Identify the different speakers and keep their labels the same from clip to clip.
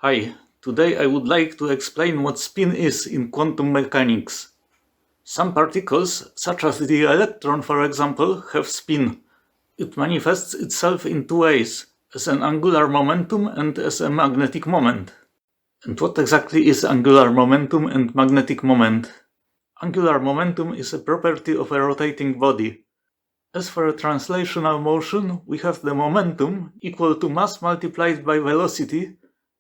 Speaker 1: Hi, today I would like to explain what spin is in quantum mechanics. Some particles, such as the electron for example, have spin. It manifests itself in two ways, as an angular momentum and as a magnetic moment. And what exactly is angular momentum and magnetic moment? Angular momentum is a property of a rotating body. As for a translational motion, we have the momentum equal to mass multiplied by velocity.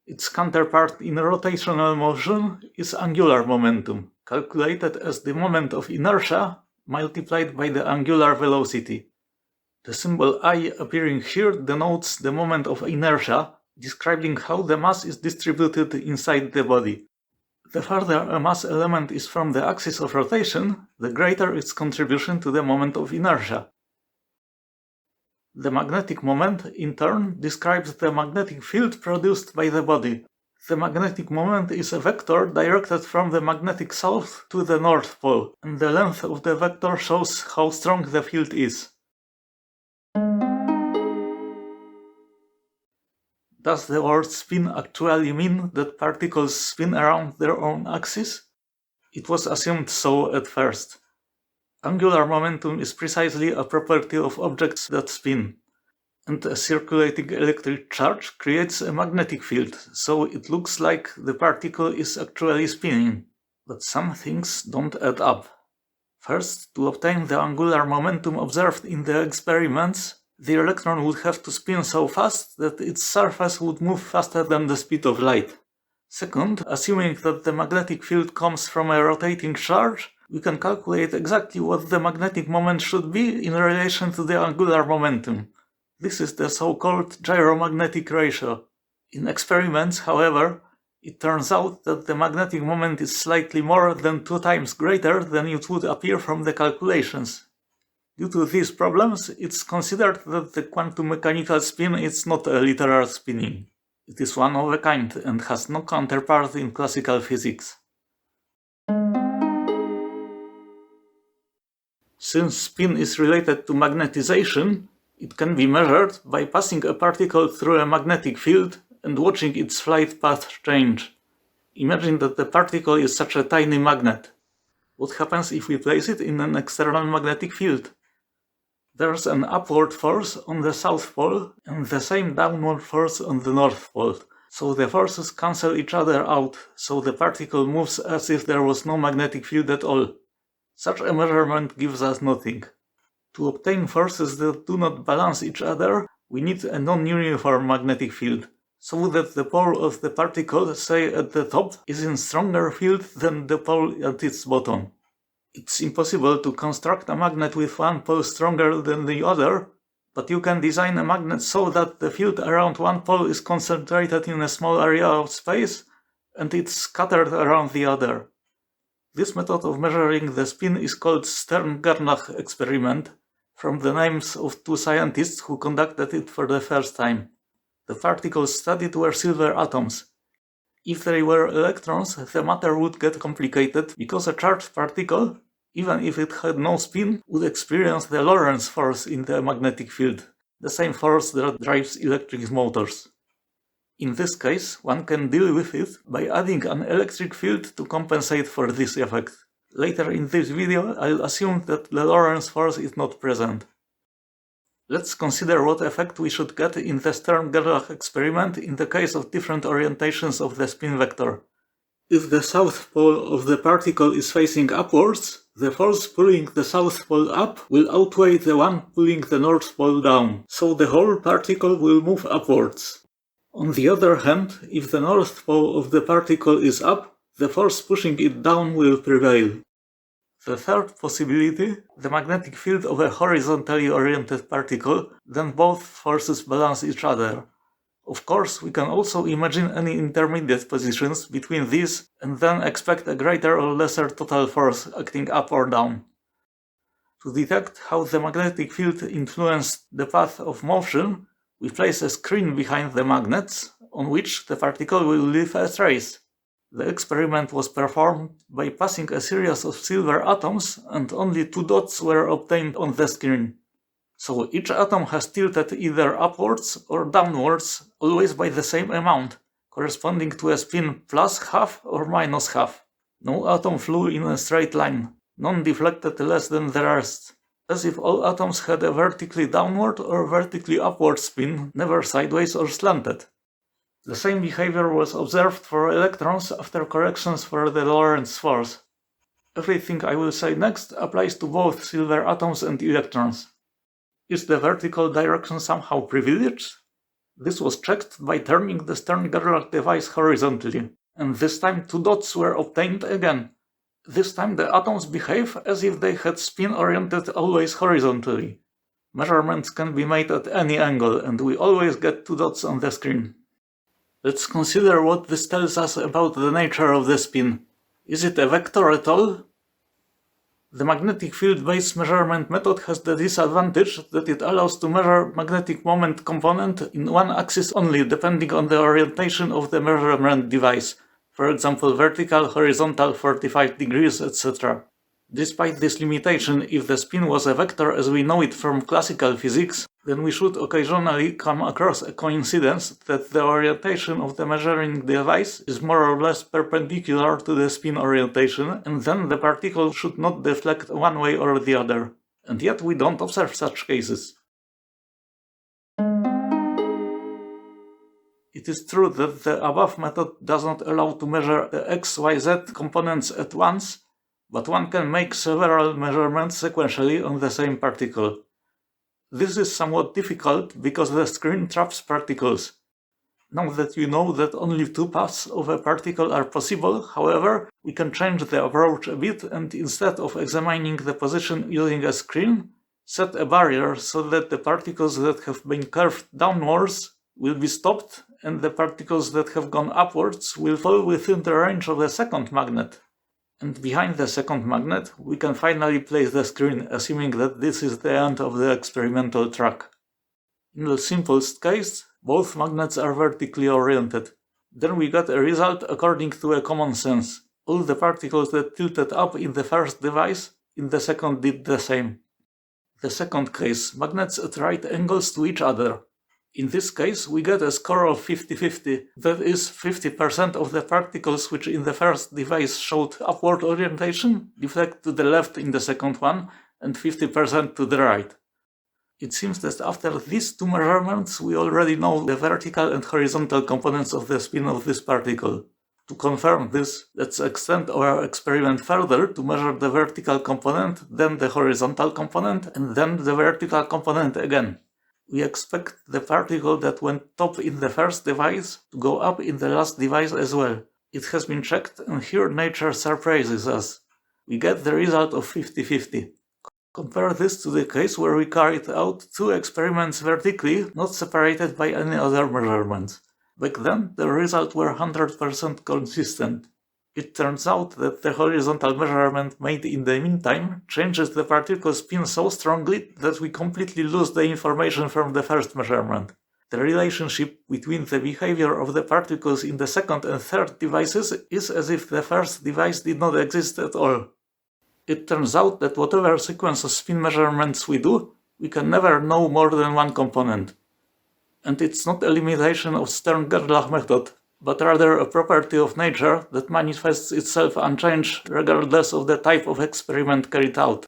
Speaker 1: Its counterpart in rotational motion is angular momentum, calculated as the moment of inertia multiplied by the angular velocity. The symbol I appearing here denotes the moment of inertia, describing how the mass is distributed inside the body. The farther a mass element is from the axis of rotation, the greater its contribution to the moment of inertia. The magnetic moment, in turn, describes the magnetic field produced by the body. The magnetic moment is a vector directed from the magnetic south to the north pole, and the length of the vector shows how strong the field is. Does the word spin actually mean that particles spin around their own axis? It was assumed so at first. Angular momentum is precisely a property of objects that spin. And a circulating electric charge creates a magnetic field, so it looks like the particle is actually spinning. But some things don't add up. First, to obtain the angular momentum observed in the experiments, the electron would have to spin so fast that its surface would move faster than the speed of light. Second, assuming that the magnetic field comes from a rotating charge, we can calculate exactly what the magnetic moment should be in relation to the angular momentum. This is the so-called gyromagnetic ratio. In experiments, however, it turns out that the magnetic moment is slightly more than 2 times greater than it would appear from the calculations. Due to these problems, it's considered that the quantum mechanical spin is not a literal spinning. It is one of a kind and has no counterpart in classical physics. Since spin is related to magnetization, it can be measured by passing a particle through a magnetic field and watching its flight path change. Imagine that the particle is such a tiny magnet. What happens if we place it in an external magnetic field? There's an upward force on the south pole and the same downward force on the north pole, so the forces cancel each other out, so the particle moves as if there was no magnetic field at all. Such a measurement gives us nothing. To obtain forces that do not balance each other, we need a non-uniform magnetic field, so that the pole of the particle, say at the top, is in stronger field than the pole at its bottom. It's impossible to construct a magnet with one pole stronger than the other, but you can design a magnet so that the field around one pole is concentrated in a small area of space, and it's scattered around the other. This method of measuring the spin is called Stern-Gerlach experiment, from the names of 2 scientists who conducted it for the first time. The particles studied were silver atoms. If they were electrons, the matter would get complicated because a charged particle, even if it had no spin, would experience the Lorentz force in the magnetic field, the same force that drives electric motors. In this case, one can deal with it by adding an electric field to compensate for this effect. Later in this video, I'll assume that the Lorentz force is not present. Let's consider what effect we should get in the Stern-Gerlach experiment in the case of different orientations of the spin vector. If the south pole of the particle is facing upwards, the force pulling the south pole up will outweigh the one pulling the north pole down, so the whole particle will move upwards. On the other hand, if the north pole of the particle is up, the force pushing it down will prevail. The third possibility, the magnetic field of a horizontally oriented particle, then both forces balance each other. Of course, we can also imagine any intermediate positions between these and then expect a greater or lesser total force acting up or down. To detect how the magnetic field influenced the path of motion, we place a screen behind the magnets, on which the particle will leave a trace. The experiment was performed by passing a series of silver atoms, and only 2 dots were obtained on the screen. So each atom has tilted either upwards or downwards, always by the same amount, corresponding to a spin plus half or minus half. No atom flew in a straight line. None deflected less than the rest. As if all atoms had a vertically downward or vertically upward spin, never sideways or slanted. The same behavior was observed for electrons after corrections for the Lorentz force. Everything I will say next applies to both silver atoms and electrons. Is the vertical direction somehow privileged? This was checked by turning the Stern-Gerlach device horizontally, and this time 2 dots were obtained again. This time the atoms behave as if they had spin oriented always horizontally. Measurements can be made at any angle, and we always get 2 dots on the screen. Let's consider what this tells us about the nature of the spin. Is it a vector at all? The magnetic field-based measurement method has the disadvantage that it allows to measure magnetic moment component in one axis only, depending on the orientation of the measurement device, for example vertical, horizontal, 45 degrees, etc. Despite this limitation, if the spin was a vector as we know it from classical physics, then we should occasionally come across a coincidence that the orientation of the measuring device is more or less perpendicular to the spin orientation, and then the particle should not deflect one way or the other. And yet we don't observe such cases. It is true that the above method does not allow to measure the x, y, z components at once, but one can make several measurements sequentially on the same particle. This is somewhat difficult because the screen traps particles. Now that you know that only 2 paths of a particle are possible, however, we can change the approach a bit and instead of examining the position using a screen, set a barrier so that the particles that have been curved downwards will be stopped and the particles that have gone upwards will fall within the range of the second magnet. And behind the second magnet, we can finally place the screen, assuming that this is the end of the experimental track. In the simplest case, both magnets are vertically oriented. Then we get a result according to a common sense. All the particles that tilted up in the first device, in the second did the same. The second case, magnets at right angles to each other. In this case, we get a score of 50-50, that is, 50% of the particles which in the first device showed upward orientation deflect to the left in the second one, and 50% to the right. It seems that after these 2 measurements we already know the vertical and horizontal components of the spin of this particle. To confirm this, let's extend our experiment further to measure the vertical component, then the horizontal component, and then the vertical component again. We expect the particle that went top in the first device to go up in the last device as well. It has been checked, and here nature surprises us. We get the result of 50-50. Compare this to the case where we carried out 2 experiments vertically, not separated by any other measurements. Back then, the results were 100% consistent. It turns out that the horizontal measurement made in the meantime changes the particle spin so strongly that we completely lose the information from the first measurement. The relationship between the behavior of the particles in the second and third devices is as if the first device did not exist at all. It turns out that whatever sequence of spin measurements we do, we can never know more than one component. And it's not a limitation of Stern-Gerlach method, but rather a property of nature that manifests itself unchanged regardless of the type of experiment carried out.